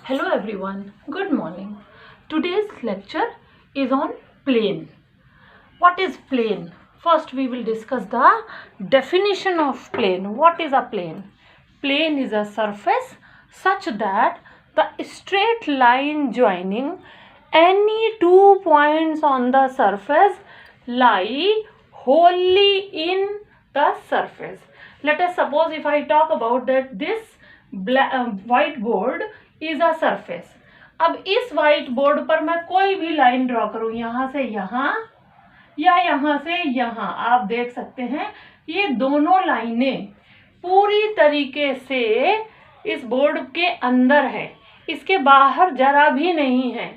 Hello everyone, good morning. Today's lecture is on plane. What is plane? First we will discuss the definition of plane. What is a plane? Plane is a surface such that the straight line joining any 2 points on the surface lie wholly in the surface. Let us suppose if I talk about that this whiteboard is a surface. अब इस white board पर मैं कोई भी line draw करूं, यहां से यहां या यहां से यहां, आप देख सकते हैं ये दोनों लाइनें पूरी तरीके से इस बोर्ड के अंदर है, इसके बाहर जरा भी नहीं है.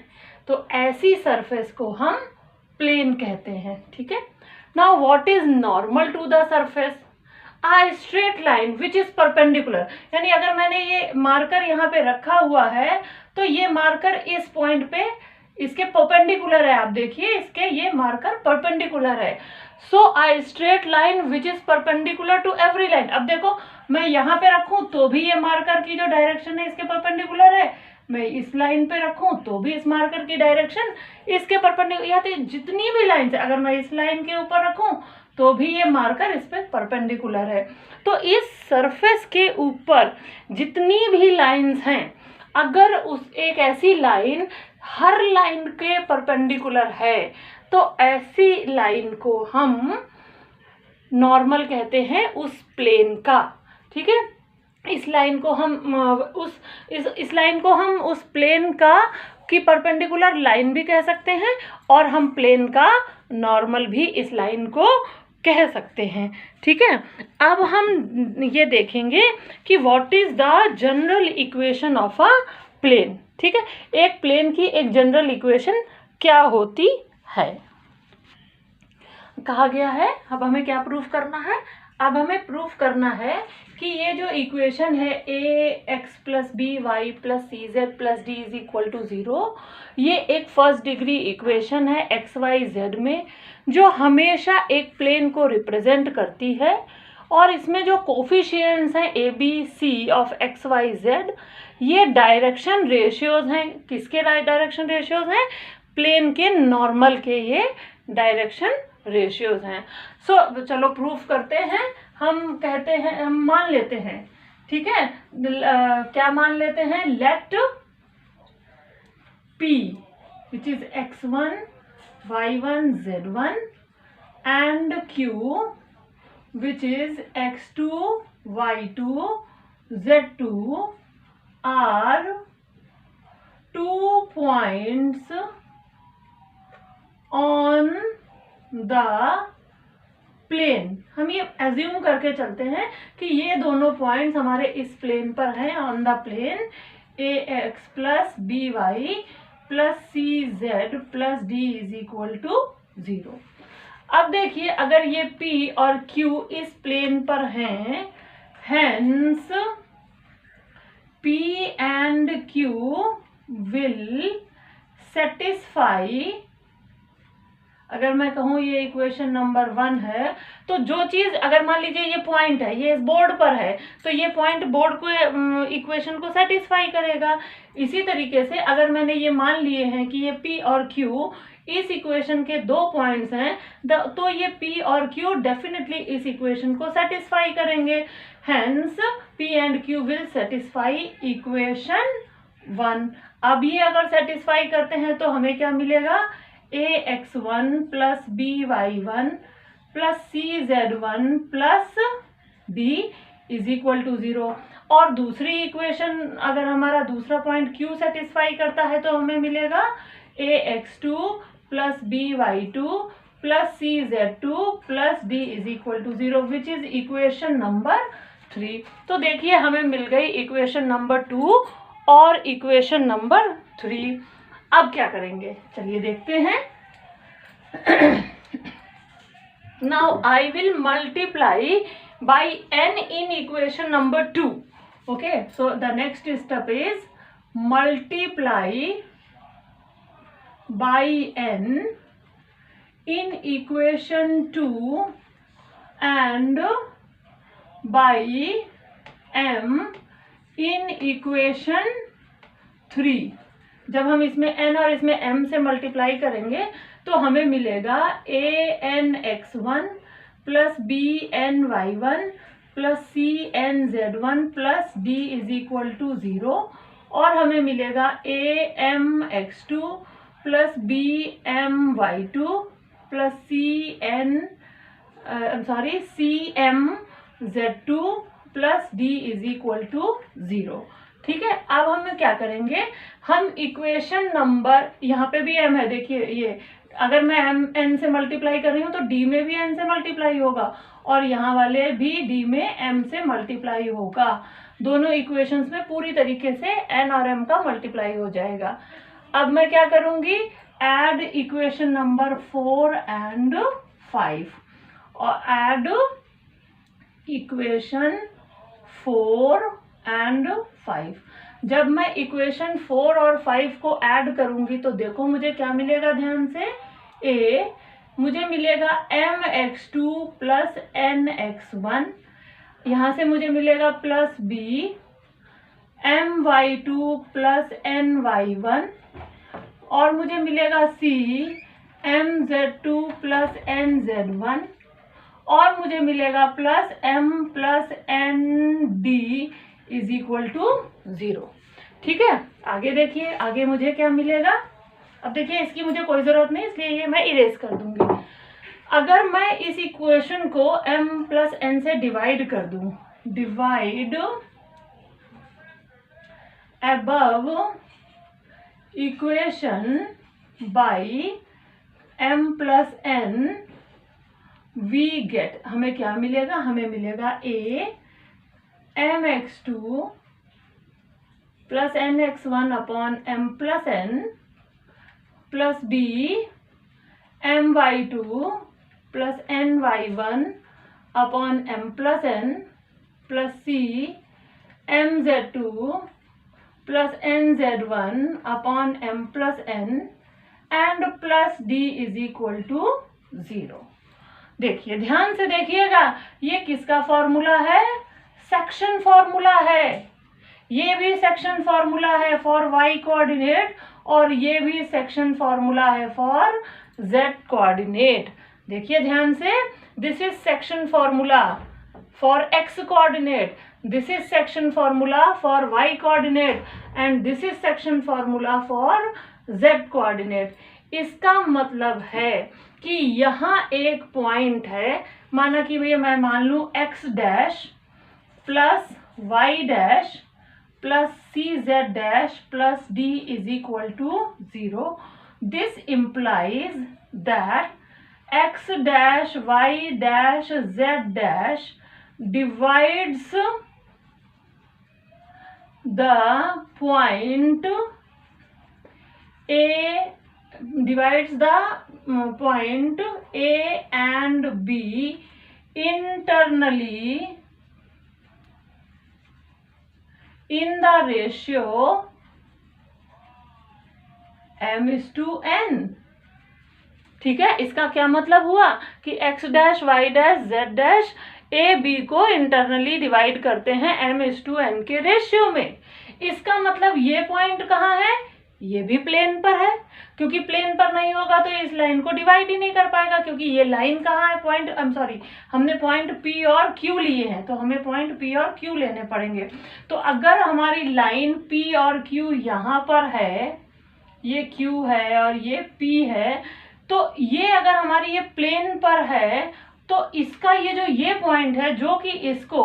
तो ऐसी सरफेस को हम प्लेन कहते हैं. ठीक है. Now what is normal to the surface? A straight line which is perpendicular. यानी अगर मैंने ये मार्कर यहाँ पे रखा हुआ है तो ये मार्कर इस पॉइंट पे इसके परपेंडिकुलर है. आप देखिए इसके ये मार्कर परपेंडिकुलर है. So a straight line which is perpendicular to every line. अब देखो मैं यहाँ पे रखूं तो भी ये मार्कर की जो डायरेक्शन है इसके परपेंडिकुलर है, मैं इस लाइन पे रखूं तो भी इस मार्कर की डायरेक्शन इसके परपेंडिकुलर. यहाँ तो जितनी भी लाइन है, अगर मैं इस लाइन के ऊपर रखूं तो भी ये मार्कर इस पे परपेंडिकुलर है. तो इस सरफेस के ऊपर जितनी भी लाइंस हैं, अगर उस एक ऐसी लाइन हर लाइन के परपेंडिकुलर है तो ऐसी लाइन को हम नॉर्मल कहते हैं उस प्लेन का. ठीक है. इस लाइन को हम इस लाइन को हम उस प्लेन का की परपेंडिकुलर लाइन भी कह सकते हैं और हम प्लेन का नॉर्मल भी इस लाइन को कह सकते हैं. ठीक है. अब हम ये देखेंगे कि what is the general equation of a plane. ठीक है. एक प्लेन की एक जनरल इक्वेशन क्या होती है. कहा गया है अब हमें क्या प्रूफ करना है. अब हमें प्रूफ करना है कि ये जो इक्वेशन है ax plus B Y plus C Z plus D is equal to 0, ये एक फर्स्ट डिग्री इक्वेशन है एक्स वाई जेड में जो हमेशा एक प्लेन को रिप्रेजेंट करती है. और इसमें जो कोफिशिएंट्स हैं A B C of X Y Z, ये डायरेक्शन रेशियोज हैं. किसके डायरेक्शन रेशियोज हैं? प्लेन के नॉर्मल के ये डायरेक्शन रेशियोज हैं. सो चलो प्रूफ करते हैं. हम कहते हैं, हम मान लेते हैं. ठीक है. क्या मान लेते हैं? Let P which is x1 y1 z1 and Q which is x2 y2 z2 are 2 points on the plane. हम ये एज्यूम करके चलते हैं कि ये दोनों पॉइंट्स हमारे इस प्लेन पर हैं on the plane ax plus B Y plus C Z plus D is equal to 0. अब देखिए अगर ये P और Q इस प्लेन पर हैं, hence P and Q will satisfy. अगर मैं कहूँ ये इक्वेशन नंबर 1 है तो जो चीज अगर मान लीजिए ये पॉइंट है, ये इस बोर्ड पर है, तो ये पॉइंट बोर्ड को इक्वेशन को सेटिस्फाई करेगा. इसी तरीके से अगर मैंने ये मान लिए हैं कि ये P और Q इस इक्वेशन के 2 पॉइंट्स हैं, तो ये P और Q डेफिनेटली इस इक्वेशन को सेटिस्फाई करेंगे. Hence P and Q will satisfy equation 1. अब ये अगर सेटिस्फाई करते हैं तो हमें क्या मिलेगा? ax1 plus by1 plus cz1 plus d is equal to 0. और दूसरी इक्वेशन अगर हमारा दूसरा पॉइंट Q सेटिस्फाई करता है तो हमें मिलेगा ax2 plus by2 plus cz2 plus d is equal to 0 which is equation number 3. तो देखिए हमें मिल गई इक्वेशन नंबर 2 और इक्वेशन नंबर 3. अब क्या करेंगे चलिए देखते हैं. Now I will multiply by n in equation number 2. Okay. So the next step is multiply by n in equation 2 and by m in equation 3। जब हम इसमें n और इसमें m से मल्टीप्लाई करेंगे तो हमें मिलेगा ANX1 plus BNY1 plus CNZ1 plus D is equal to 0, और हमें मिलेगा AMX2 plus BMY2 plus CMZ2 plus D is equal to 0। ठीक है, अब हम क्या करेंगे, हम इक्वेशन नंबर, यहाँ पे भी m है, देखिए ये अगर मैं n से मल्टीप्लाई कर रही हूँ तो d में भी n से मल्टीप्लाई होगा और यहाँ वाले भी d में m से मल्टीप्लाई होगा। दोनों इक्वेशंस में पूरी तरीके से n और m का मल्टीप्लाई हो जाएगा। अब मैं क्या करूँगी, ऐड इक्वेशन नंबर 4 एंड 5 और ऐड इक्वेशन 4 एंड 5। जब मैं इक्वेशन 4 और 5 को ऐड करूंगी तो देखो मुझे क्या मिलेगा, ध्यान से। मुझे मिलेगा mx2 प्लस nx1, यहाँ से मुझे मिलेगा plus b my2 plus ny1, और मुझे मिलेगा c mz2 प्लस nz1, और मुझे मिलेगा plus m plus nd is equal to 0। ठीक है, आगे देखिए, आगे मुझे क्या मिलेगा। अब देखिए इसकी मुझे कोई जरूरत नहीं, इसलिए ये मैं इरेज कर दूंगी। अगर मैं इस इक्वेशन को m प्लस n से डिवाइड कर दूं, divide above equation by m plus n, we get, हमें क्या मिलेगा, हमें मिलेगा mx2 plus nx1 upon m plus n plus b my2 plus ny1 upon m plus n plus c mz2 plus nz1 upon m plus n and plus d is equal to 0। देखिए ध्यान से देखिएगा, ये किसका formula है, section formula है। ये भी सेक्शन फॉर्मूला है फॉर y कोऑर्डिनेट और ये भी सेक्शन फॉर्मूला है फॉर z कोऑर्डिनेट। देखिए ध्यान से, this is section formula for x coordinate, this is section formula for y coordinate and this is section formula for z coordinate. इसका मतलब है कि यहाँ एक पॉइंट है, माना कि भैया मैं मान लूं x dash plus y dash plus cz dash plus d is equal to 0। This implies that x dash y dash z dash divides the point A, divides the point A and B internally in the ratio m:n। ठीक है, इसका क्या मतलब हुआ कि x dash y dash z dash A B को internally divide करते हैं m:n के रेशियो में। इसका मतलब ये पॉइंट कहाँ है, ये भी प्लेन पर है, क्योंकि प्लेन पर नहीं होगा तो इस लाइन को डिवाइड ही नहीं कर पाएगा, क्योंकि ये लाइन कहाँ है, पॉइंट हमने पॉइंट P और Q लिए हैं तो हमें पॉइंट P और Q लेने पड़ेंगे। तो अगर हमारी लाइन P और Q यहाँ पर है, ये Q है और ये P है, तो ये अगर हमारी ये प्लेन पर है तो इसका ये पॉइंट है जो कि इसको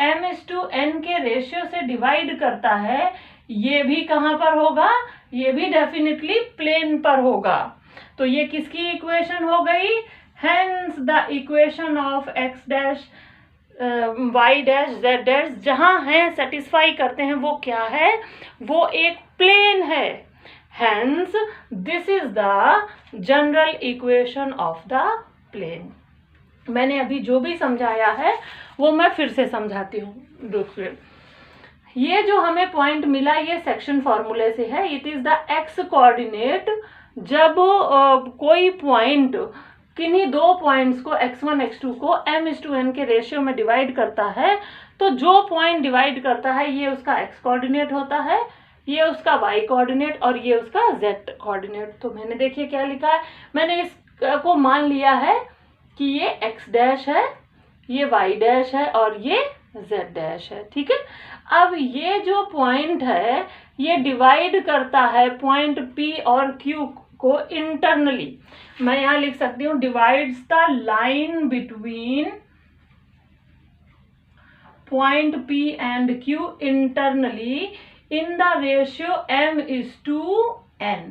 m:n के रेशियो से डिवाइड करता है, ये भी कहाँ पर होगा, ये भी डेफिनेटली प्लेन पर होगा। तो ये किसकी इक्वेशन हो गई, hence the equation of x dash y dash z dash जहाँ है सेटिस्फाई करते हैं वो क्या है, वो एक प्लेन है। Hence this is the general equation of the plane. मैंने अभी जो भी समझाया है वो मैं फिर से समझाती हूँ। देखिए ये जो हमें पॉइंट मिला ये सेक्शन फॉर्मूले से है, it is the x coordinate. जब कोई पॉइंट किन्हीं दो पॉइंट्स को x1 x2 को m:n के रेशियो में डिवाइड करता है तो जो पॉइंट डिवाइड करता है ये उसका x कोऑर्डिनेट होता है, ये उसका y कोऑर्डिनेट और ये उसका z कोऑर्डिनेट। तो मैंने देखिए क्या लिखा है, मैंने इसको मान लिया है कि ये x डैश है, ये y डैश है और ये z डैश है। ठीक है, अब ये जो पॉइंट है ये डिवाइड करता है पॉइंट P और Q को इंटरनली। मैं यहाँ लिख सकती हूँ divides the line between point P and Q internally in the ratio m:n।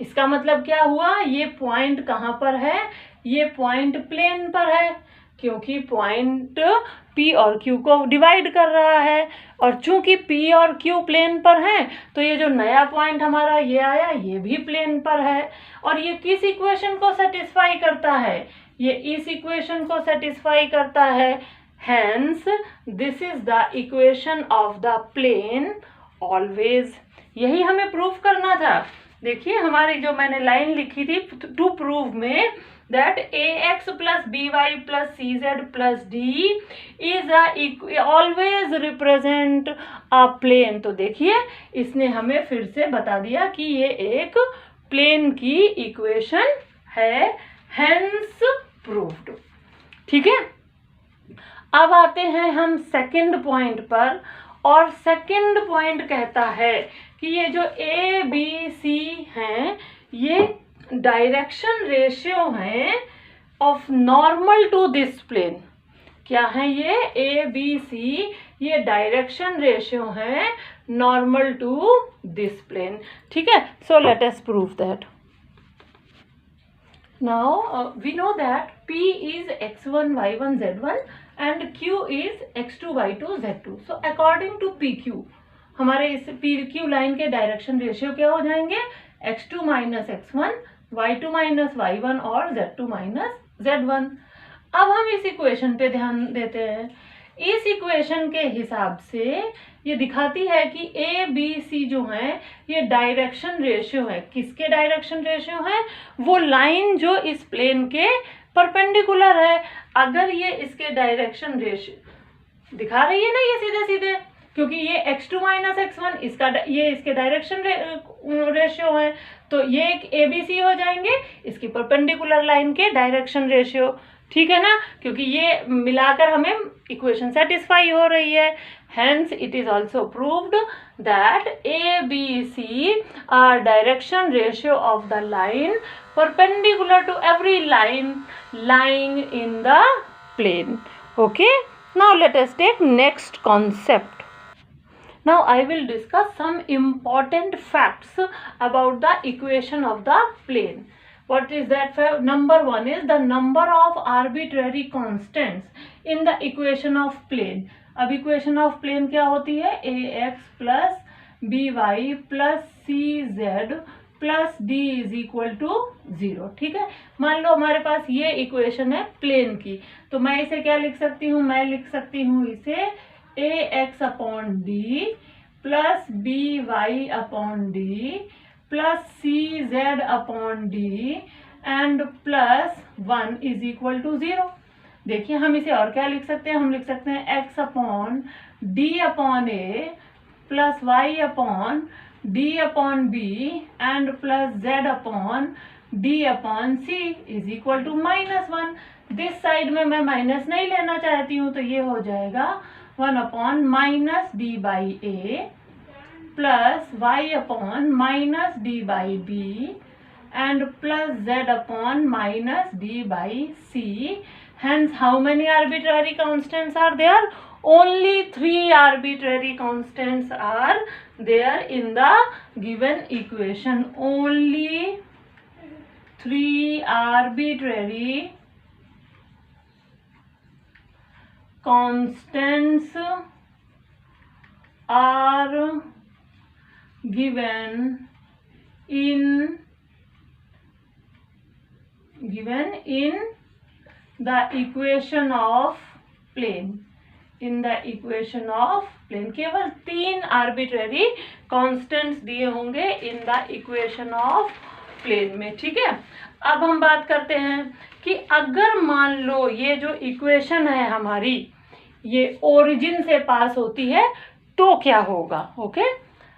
इसका मतलब क्या हुआ, ये पॉइंट कहाँ पर है, ये पॉइंट प्लेन पर है क्योंकि पॉइंट P और Q को डिवाइड कर रहा है, और चूंकि P और Q प्लेन पर हैं तो ये जो नया पॉइंट हमारा ये आया ये भी प्लेन पर है। और ये किस इक्वेशन को सेटिस्फाई करता है, ये इस इक्वेशन को सेटिस्फाई करता है। Hence, this is the equation of the plane always। यही हमें प्रूफ करना था। देखिए हमारी जो मैंने लाइन लिखी थी टू प्रूव में that ax plus by plus cz plus d is always represent a plane। तो देखिए इसने हमें फिर से बता दिया कि ये एक प्लेन की इक्वेशन है, hence proved। ठीक है, अब आते हैं हम सेकंड पॉइंट पर, और सेकंड पॉइंट कहता है कि ये जो ए बी सी हैं ये डायरेक्शन रेशियो हैं of normal to this plane. क्या है ये ए बी सी, ये डायरेक्शन रेशियो हैं नॉर्मल टू दिस प्लेन। ठीक है, so let us prove that. Now we know that P is x1, y1, z1 and Q is x2, y2, z2। So according to PQ हमारे इस PQ line के direction ratio क्या हो जाएंगे, x2 minus x1, y2 minus y1 और z2 minus z1। अब हम इस इक्वेशन पे ध्यान देते हैं। इस इक्वेशन के हिसाब से ये दिखाती है कि ए बी सी जो है ये डायरेक्शन रेशियो है। किसके डायरेक्शन रेशियो है, वो लाइन जो इस प्लेन के परपेंडिकुलर है। अगर ये इसके डायरेक्शन रेशियो दिखा रही है ना ये सीधे सीधे, क्योंकि ये x2 माइनस x1 इसका ये इसके डायरेक्शन रेशियो है, तो ये एक ए बी सी हो जाएंगे इसकी परपेंडिकुलर लाइन के डायरेक्शन रेशियो। ठीक है ना, क्योंकि ये मिलाकर हमें इक्वेशन सेटिस्फाई हो रही है। Hence it is also proved that ABC are direction ratio of the line perpendicular to every line lying in the plane। Okay, now let us take next concept। Now I will discuss some important facts about the equation of the plane। What is that? Number one is the number of arbitrary constants in the equation of plane। अब equation of plane क्या होती है, ax plus by plus cz plus d is equal to 0। ठीक है, मान लो हमारे पास ये equation है प्लेन की, तो मैं इसे क्या लिख सकती हूँ, मैं लिख सकती हूँ इसे ax upon D plus by upon D plus cz upon D and plus 1 is equal to 0। देखिए हम इसे और क्या लिख सकते हैं, हम लिख सकते हैं x upon D upon A plus y upon D upon B and plus z upon D upon C is equal to -1। This side में मैं माइनस नहीं लेना चाहती हूँ, तो ये हो जाएगा 1 upon minus D by A plus y upon minus D by B and plus z upon minus d by c। Hence how many arbitrary constants are there? Only 3 arbitrary constants are there in the given equation। Only 3 arbitrary constants are given in the equation of plane। in the equation of plane केवल 3 arbitrary constants दिए होंगे in the equation of plane में। ठीक है, अब हम बात करते हैं कि अगर मान लो ये जो इक्वेशन है हमारी ये ओरिजिन से पास होती है तो क्या होगा। ओके,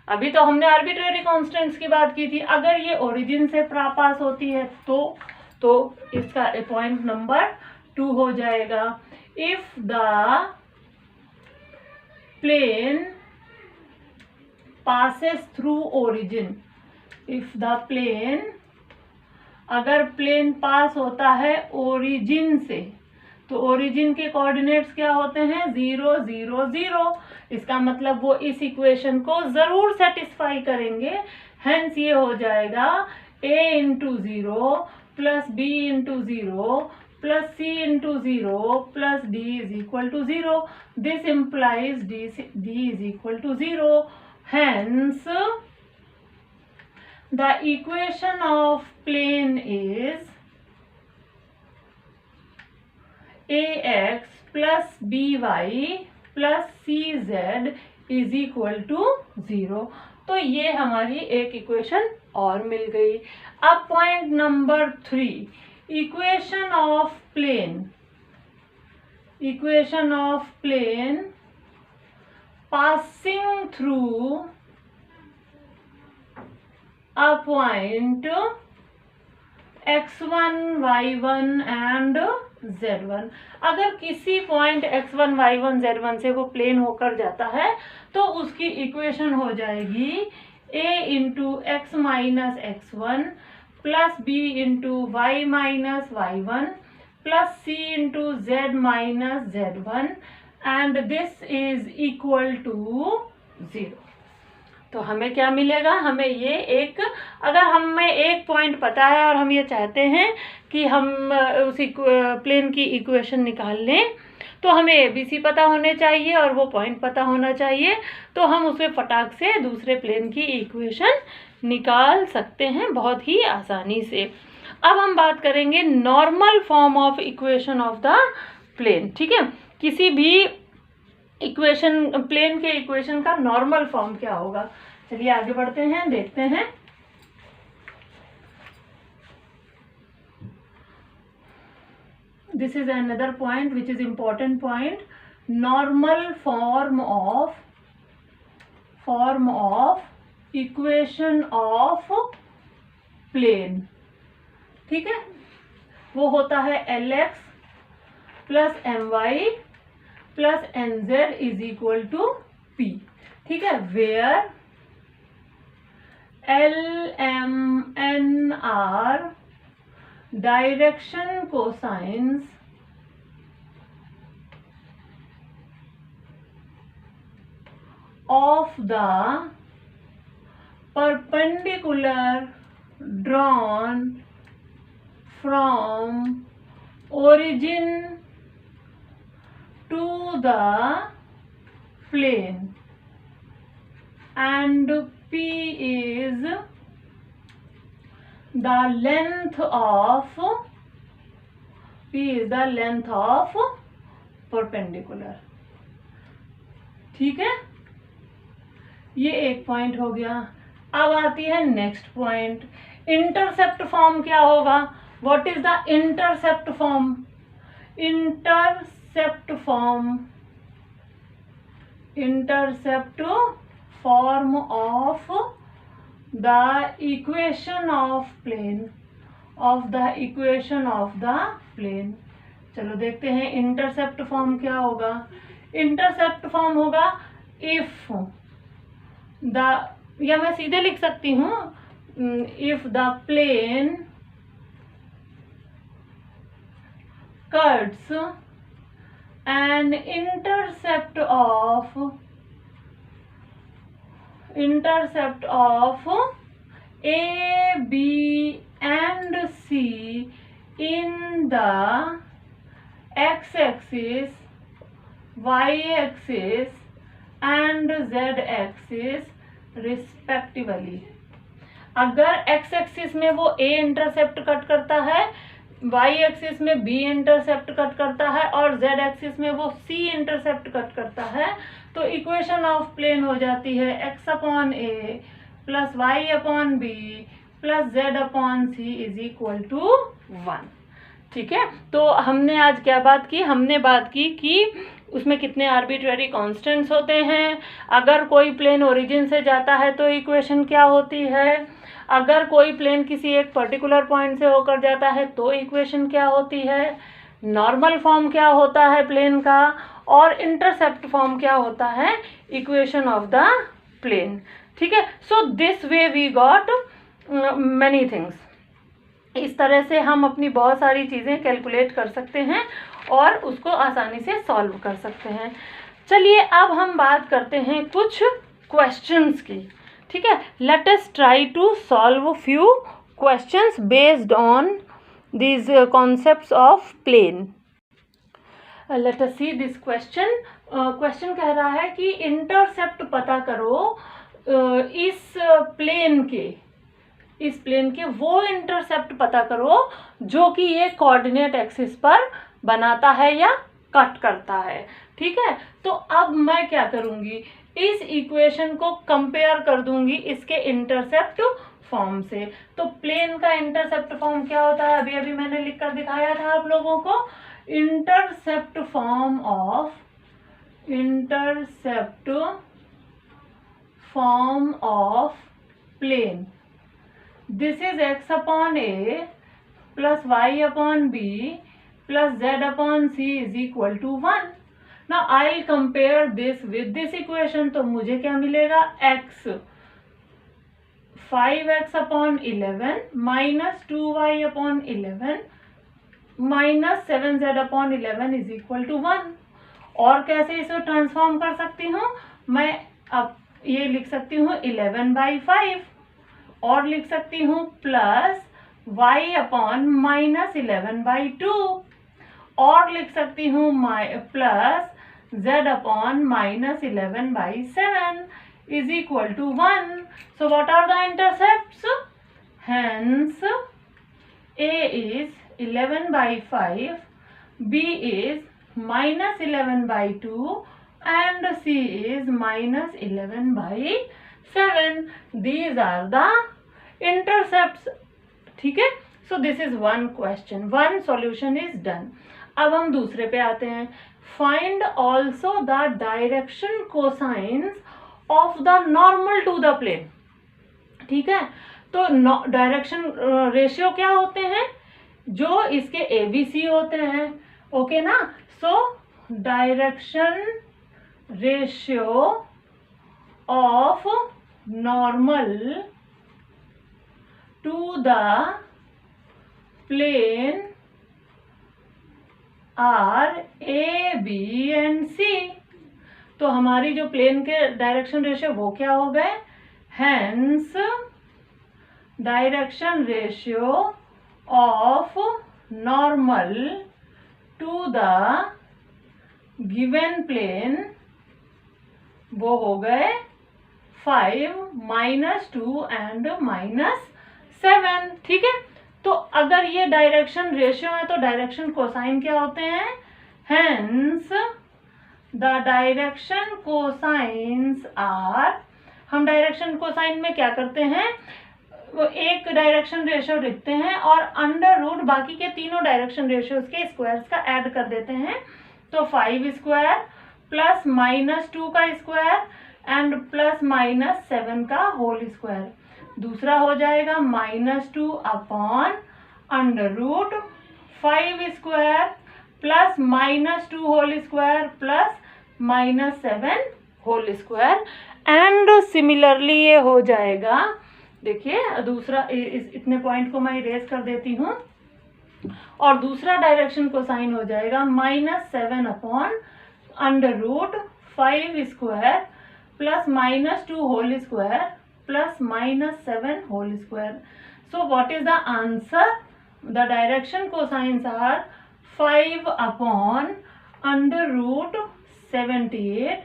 अभी तो हमने आर्बिट्रेरी कांस्टेंट्स की बात की थी। अगर ये ओरिजिन से पास होती है तो इसका पॉइंट नंबर 2 हो जाएगा। If the plane passes through origin, if the plane, अगर प्लेन पास होता है ओरिजिन से, तो ओरिजिन के कोऑर्डिनेट्स क्या होते हैं? 0 0 0। इसका मतलब वो इस इक्वेशन को जरूर सेटिस्फाई करेंगे। हेंस ये हो जाएगा a into 0 plus b into 0 plus c into 0 plus d is equal to 0। This implies d is equal to 0। Hence, the equation of plane is ax plus by plus cz is equal to 0। तो ये हमारी एक equation और मिल गई। अब point number 3, equation of plane. Equation of plane passing through a point x1, y1 and z1। अगर किसी पॉइंट x1, y1, z1 से वो प्लेन होकर जाता है तो उसकी इक्वेशन हो जाएगी a into x minus x1 plus b into y minus y1 plus c into z minus z1 and this is equal to 0। तो हमें क्या मिलेगा? हमें ये एक, अगर हमें एक पॉइंट पता है और हम ये चाहते हैं कि हम उसी प्लेन की इक्वेशन निकाल लें, तो हमें ABC पता होने चाहिए और वो पॉइंट पता होना चाहिए। तो हम उसमें फटाक से दूसरे प्लेन की इक्वेशन निकाल सकते हैं बहुत ही आसानी से। अब हम बात करेंगे normal form of equation of the plane. ठीक है, किसी भी इक्वेशन, प्लेन के इक्वेशन का नॉर्मल फॉर्म क्या होगा? चलिए आगे बढ़ते हैं, देखते हैं। This is another point which is important point, normal form of equation of plane. ठीक है, वो होता है LX plus MY plus NZ is equal to P। ठीक है, where L, M, N are direction cosines of the perpendicular drawn from origin to the plane, and P is the length of perpendicular। ठीक है, ये एक point हो गया। अब आती है नेक्स्ट पॉइंट, इंटरसेप्ट फॉर्म क्या होगा? What is the intercept form? Intercept form of the equation of plane, चलो देखते हैं इंटरसेप्ट फॉर्म क्या होगा। इंटरसेप्ट फॉर्म होगा इफ द, या मैं सीधे लिख सकती हूँ, if the plane cuts an intercept of A, B and C in the x-axis, y-axis and z-axis respectively। अगर x-axis में वो A इंटरसेप्ट कट करता है, y एक्सिस में b इंटरसेप्ट कट करता है और z एक्सिस में वो c इंटरसेप्ट कट करता है, तो इक्वेशन ऑफ प्लेन हो जाती है x upon a plus y upon b plus z upon c is equal to 1। ठीक है, तो हमने आज क्या बात की, हमने बात की कि उसमें कितने आर्बिट्ररी कांस्टेंट्स होते हैं, अगर कोई प्लेन ओरिजिन से जाता है तो इक्वेशन क्या होती है, अगर कोई प्लेन किसी एक पर्टिकुलर पॉइंट से होकर जाता है तो इक्वेशन क्या होती है, नॉर्मल फॉर्म क्या होता है प्लेन का, और इंटरसेप्ट फॉर्म क्या होता है इक्वेशन ऑफ द प्लेन। ठीक है, so this way we got many things. इस तरह से हम अपनी बहुत सारी चीज़ें कैलकुलेट कर सकते हैं और उसको आसानी से सॉल्व कर सकते हैं। चलिए अब हम बात करते हैं कुछ क्वेश्चंस की। ठीक है, let us try to solve few questions based on these concepts of plane. Let us see this question. Question कह रहा है कि इंटरसेप्ट पता करो इस प्लेन के वो इंटरसेप्ट पता करो जो कि ये कोऑर्डिनेट एक्सिस पर बनाता है या कट करता है। ठीक है, तो अब मैं क्या करूंगी, इस इक्वेशन को कंपेयर कर दूंगी इसके इंटरसेप्ट फॉर्म से। तो प्लेन का इंटरसेप्ट फॉर्म क्या होता है, अभी अभी मैंने लिख कर दिखाया था आप लोगों को। Intercept form of plane, this is x upon a plus y upon b plus z upon c is equal to 1. Now I'll compare this with this equation. तो मुझे क्या मिलेगा, x 5x upon 11 minus 2y upon 11 minus 7z upon 11 is equal to 1. और कैसे इसे transform कर सकती हूँ मैं, अब ये लिख सकती हूँ 11/5 और लिख सकती हूँ प्लस y अपॉन माइनस 11/2 और लिख सकती हूँ plus z upon minus 11/7 is equal to 1. So what are the intercepts, hence a is 11/5, b is minus 11/2 and c is minus 11/7. These are the intercepts. ठीक है, so this is one question, one solution is done. अब हम दूसरे पे आते हैं. Find also the direction cosines of the normal to the plane. ठीक है, तो डायरेक्शन रेशियो क्या होते हैं, जो इसके ABC होते हैं. ओके ना, so direction ratio of normal to the plane are A, B and C. तो हमारी जो प्लेन के डायरेक्शन रेशियो वो क्या हो गए, hence direction ratio of normal to the given plane वो हो गए 5, -2 एंड -7. ठीक है, तो अगर ये डायरेक्शन रेशियो है तो डायरेक्शन कोसाइन क्या होते हैं, hence the direction cosines are. हम डायरेक्शन कोसाइन में क्या करते हैं, वो एक डायरेक्शन रेशियो लिखते हैं और अंडर रूट बाकी के तीनों डायरेक्शन रेशियोज के स्क्वायर्स का ऐड कर देते हैं. तो 5 स्क्वायर प्लस -2 का स्क्वायर एंड प्लस -7 का होल स्क्वायर. दूसरा हो जाएगा -2 upon under root 5 square plus -2 whole square plus -7 whole square. And similarly ये हो जाएगा, देखिए दूसरा इतने पॉइंट को मैं इरेज कर देती हूँ और दूसरा डायरेक्शन कोसाइन हो जाएगा -7 upon under root 5 square plus -2 whole square plus -7 whole square. So what is the answer, the direction cosines are 5 upon under root 78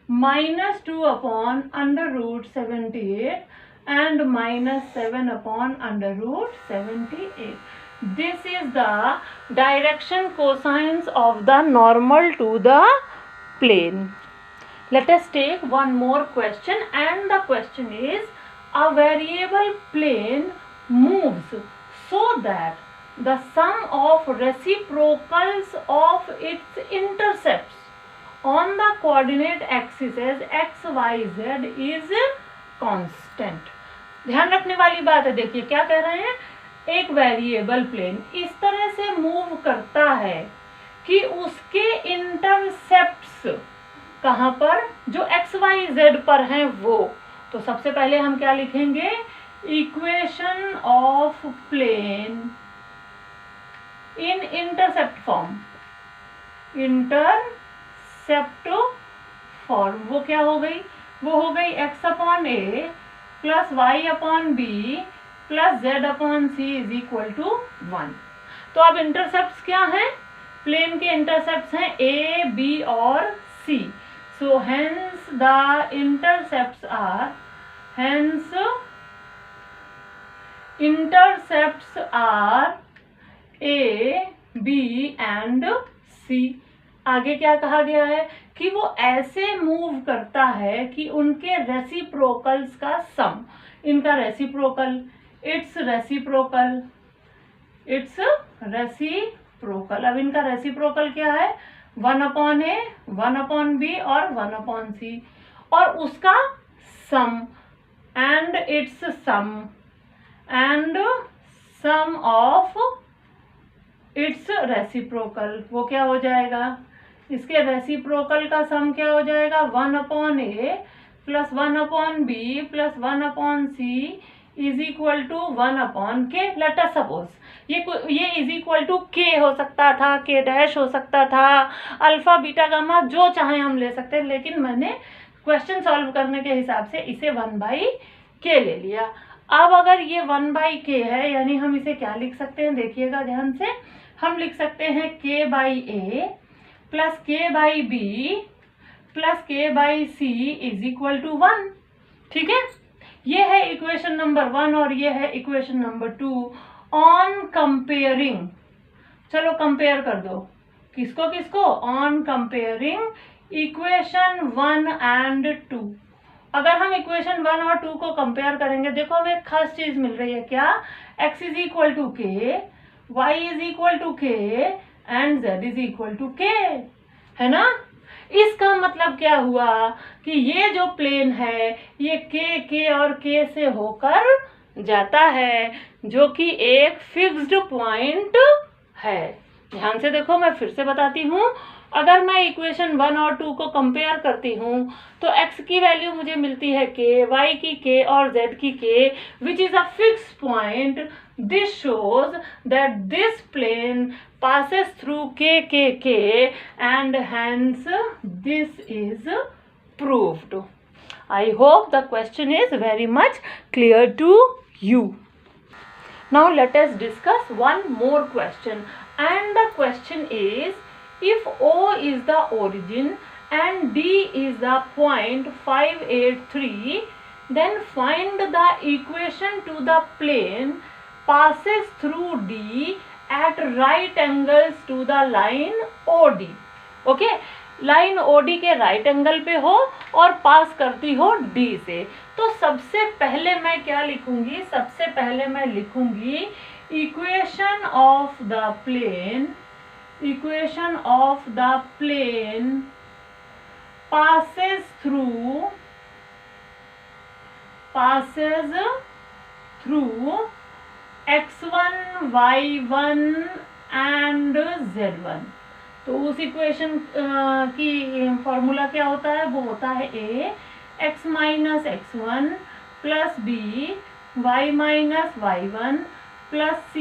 -2 upon under root 78 and -7 upon under root 78. This is the direction cosines of the normal to the plane. Let us take one more question, and the question is, a variable plane moves so that the sum of reciprocals of its intercepts on the coordinate axes x, y, z is constant. ध्यान रखने वाली बात है, देखिए क्या कह रहे हैं, एक वेरिएबल प्लेन इस तरह से मूव करता है कि उसके इंटरसेप्ट्स कहाँ पर, जो एक्स वाई जेड पर हैं वो। तो सबसे पहले हम क्या लिखेंगे, equation of plane in intercept form, intercept form वो क्या हो गई, वो हो गई x upon A plus Y upon B plus Z upon C is equal to 1। तो अब इंटरसेप्ट्स क्या हैं, प्लेन के इंटरसेप्ट्स हैं ए बी और C. So hence the intercepts are, hence intercepts are A B and C. आगे क्या कहा गया है कि वो ऐसे मूव करता है कि उनके रेसिप्रोकल्स का सम, इनका reciprocal, it's reciprocal, it's reciprocal. अब इनका रेसिप्रोकल क्या है, 1 अपॉन ए, 1 अपॉन बी और 1 अपॉन सी, और उसका sum and its sum and sum of its reciprocal, वो क्या हो जाएगा, इसके रेसिप्रोकल का सम क्या हो जाएगा, 1 upon A plus 1 upon B plus 1 upon C is equal to 1 upon K. Let us suppose ये इज इक्वल टू के हो सकता था, के डैश हो सकता था, अल्फा बीटा गामा जो चाहे हम ले सकते हैं, लेकिन मैंने क्वेश्चन सॉल्व करने के हिसाब से इसे 1 बाई के ले लिया। अब अगर ये 1 बाई के है, यानी हम इसे क्या लिख सकते हैं, देखिएगा ध्यान से, हम लिख सकते हैं K by A plus K by B plus K by C is equal to 1। ठीक है, ये है इक्वेशन नंबर 1 और ये है इक्वेशन नंबर 2 ऑन कंपेयरिंग। चलो कंपेयर कर दो, किसको किसको, ऑन कंपेयरिंग इक्वेशन 1 एंड 2। अगर हम इक्वेशन 1 और 2 को कंपेयर करेंगे, देखो हमें एक खास चीज मिल रही है, क्या, x is equal to K, y is equal to K and z is equal to K, है ना। इसका मतलब क्या हुआ कि ये जो प्लेन है ये के और के से होकर जाता है, जो कि एक फिक्स्ड पॉइंट है। ध्यान से देखो, मैं फिर से बताती हूँ, अगर मैं इक्वेशन 1 और 2 को कंपेयर करती हूँ तो x की वैल्यू मुझे मिलती है k, y की k और z की k, which is a fix point. This shows that this plane passes through k and hence this is proved. I hope the question is very much clear to you. Now let us discuss one more question, and the question is, if O is the origin and D is the point 583, then find the equation to the plane passes through D at right angles to the line OD. Okay, line OD के right angle पे हो और पास करती हो D से। तो सबसे पहले मैं क्या लिखूंगी, सबसे पहले मैं लिखूंगी equation of the plane, equation of the plane passes through x1, y1 and z1। तो उस इक्वेशन की फॉर्मूला क्या होता है, वो होता है a x minus x1 plus b y minus y1 plus c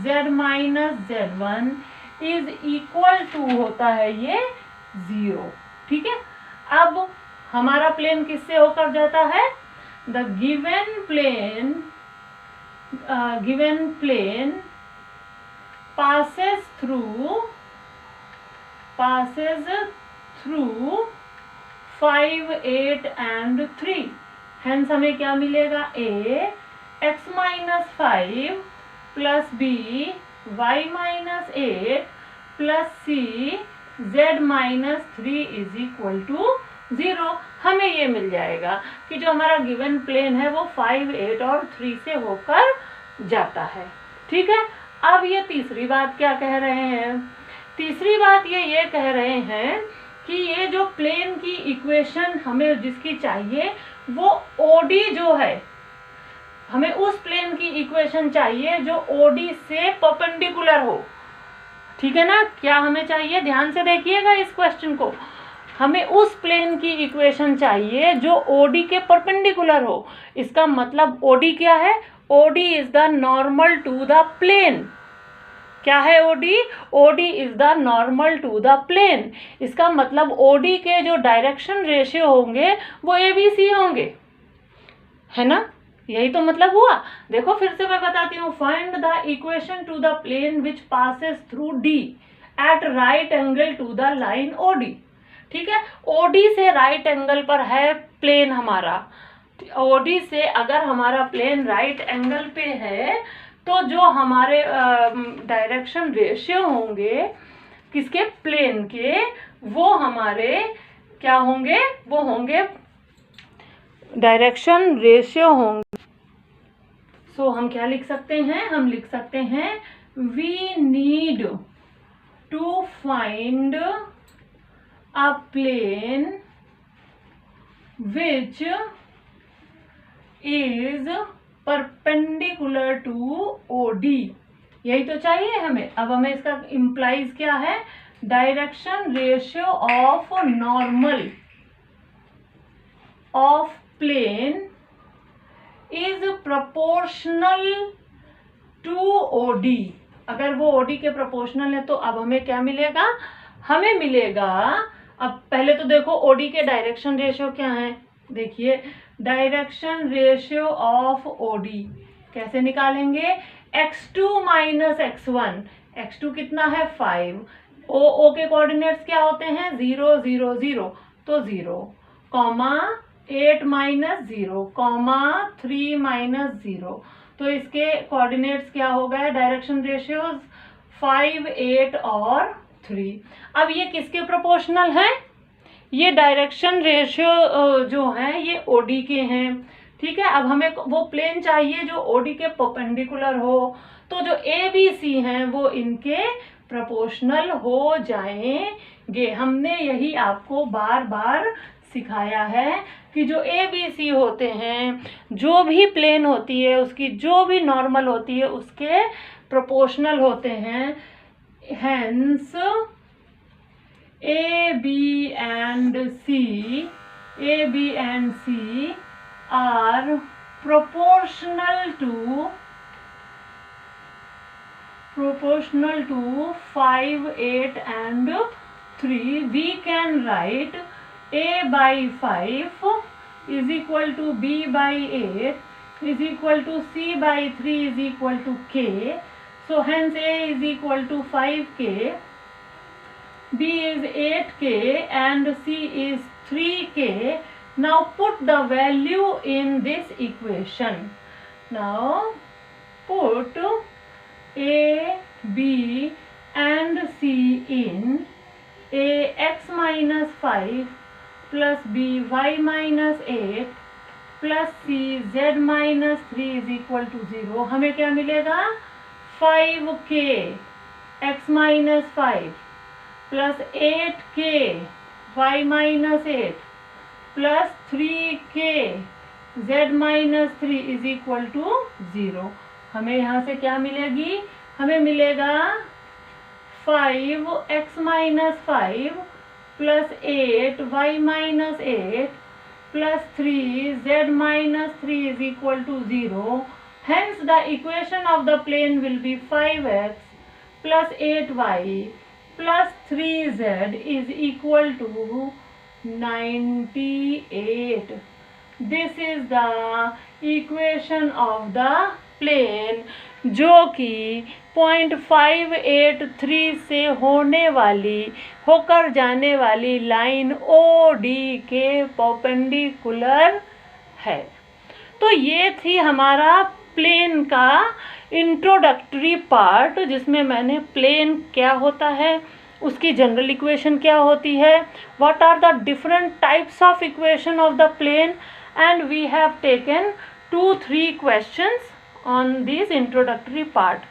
z minus z1 is equal to होता है ये 0। ठीक है, अब हमारा प्लेन किससे होकर जाता है, the given plane passes through 5, 8 and 3। hence हमें क्या मिलेगा, a x minus 5 plus b y minus 8 plus c z minus 3 is equal to 0। हमें ये मिल जाएगा कि जो हमारा गिवन प्लेन है वो 5, 8 और 3 से होकर जाता है। ठीक है, अब ये तीसरी बात क्या कह रहे हैं, तीसरी बात ये कह रहे हैं कि ये जो प्लेन की इक्वेशन हमें जिसकी चाहिए वो ओडी जो है, हमें उस प्लेन की इक्वेशन चाहिए जो ओडी से परपेंडिकुलर हो। ठीक है ना, क्या हमें चाहिए, ध्यान से देखिएगा इस क्वेश्चन को, हमें उस प्लेन की इक्वेशन चाहिए जो ओडी के परपेंडिकुलर हो। इसका मतलब ओडी क्या है, OD is the normal to the plane. क्या है OD, OD is the normal to the plane. इसका मतलब ओडी के जो डायरेक्शन रेशियो होंगे वो ABC होंगे, है ना, यही तो मतलब हुआ। देखो फिर से मैं बताती हूँ, find the equation to the plane which passes through D at right angle to the line OD। ठीक है, OD से राइट एंगल पर है प्लेन हमारा, OD से अगर हमारा प्लेन राइट एंगल पे है तो जो हमारे डायरेक्शन रेशियो होंगे किसके, प्लेन के, वो हमारे क्या होंगे, वो होंगे डायरेक्शन रेशियो होंगे। सो हम क्या लिख सकते हैं, हम लिख सकते हैं we need to find a plane which is perpendicular to OD। यही तो चाहिए हमें। अब हमें इसका इम्प्लाइज क्या है, direction ratio of normal of plane is proportional to OD। अगर वो OD के प्रोपोर्शनल है तो अब हमें क्या मिलेगा, हमें मिलेगा, अब पहले तो देखो OD के डायरेक्शन रेशियो क्या है, देखिए डायरेक्शन रेशियो ऑफ OD कैसे निकालेंगे, x2 माइनस x1, x2 कितना है 5, O के कोऑर्डिनेट्स क्या होते हैं 0 0 0, तो 0, कॉमा 8 माइनस 0, कॉमा 3 माइनस 0, तो इसके कोऑर्डिनेट्स क्या हो गए, डायरेक्शन रेशियोज 5 8 और 3। अब ये किसके प्रोपोर्शनल है, ये डायरेक्शन रेशियो जो है ये OD के हैं। ठीक है, अब हमें वो प्लेन चाहिए जो OD के परपेंडिकुलर हो, तो जो ABC हैं वो इनके प्रोपोर्शनल हो जाएंगे। हमने यही आपको बार बार सिखाया है कि जो ABC होते हैं, जो भी प्लेन होती है उसकी जो भी नॉर्मल होती है उसके प्रोपोर्शनल होते हैं। Hence A, B and C are proportional to 5 8 and 3. We can write A by 5 is equal to B by 8 is equal to C by 3 is equal to K. So hence A is equal to 5K, B is 8K and C is 3K. Now put the value in this equation. Now put A, B and C in. A x minus 5 plus B y minus 8 plus C z minus 3 is equal to 0. हमें क्या मिलेगा, 5K x minus 5 plus 8K y minus 8 plus 3K z minus 3 is equal to 0. हमें यहाँ से क्या मिलेगी, हमें मिलेगा 5x minus 5 plus 8y minus 8 plus 3z minus 3 is equal to 0. Hence the equation of the plane will be 5x plus 8y plus 3z is equal to 98. This is the equation of the plane जो कि 0.583 से होकर जाने वाली line OD के perpendicular है। तो ये थी हमारा प्लेन का इंट्रोडक्टरी पार्ट, जिसमें मैंने प्लेन क्या होता है, उसकी जनरल इक्वेशन क्या होती है, what are the different types of equation of the plane, and we have taken 2-3 questions on this introductory part.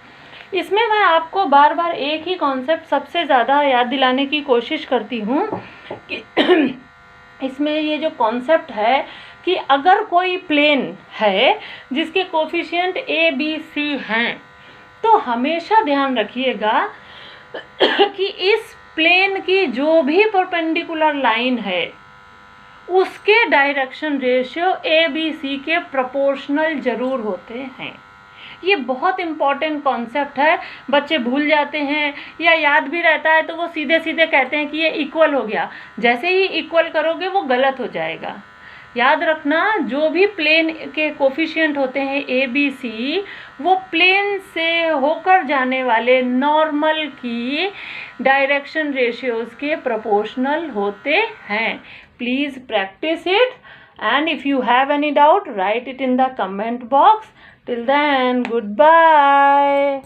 इसमें मैं आपको बार बार एक ही कॉन्सेप्ट सबसे ज़्यादा याद दिलाने की कोशिश करती हूँ कि इसमें ये जो कॉन्सेप्ट है कि अगर कोई प्लेन है जिसके कोफिशिएंट ए बी सी हैं, तो हमेशा ध्यान रखिएगा कि इस प्लेन की जो भी परपेंडिकुलर लाइन है उसके direction ratio A B C के प्रोपोर्शनल जरूर होते हैं। ये बहुत इम्पॉर्टेंट कॉन्सेप्ट है, बच्चे भूल जाते हैं या याद भी रहता है तो वो सीधे सीधे कहते हैं कि ये इक्वल हो गया। जैसे ही इक्वल करोगे वो गलत हो जाएगा। याद रखना, जो भी प्लेन के कोफिशिएंट होते हैं ए बी सी, वो प्लेन से होकर जाने वाले नॉर्मल की डायरेक्शन रेशियोज के प्रोपोर्शनल होते हैं। Please practice it, and if you have any doubt, write it in the comment box. Till then, goodbye.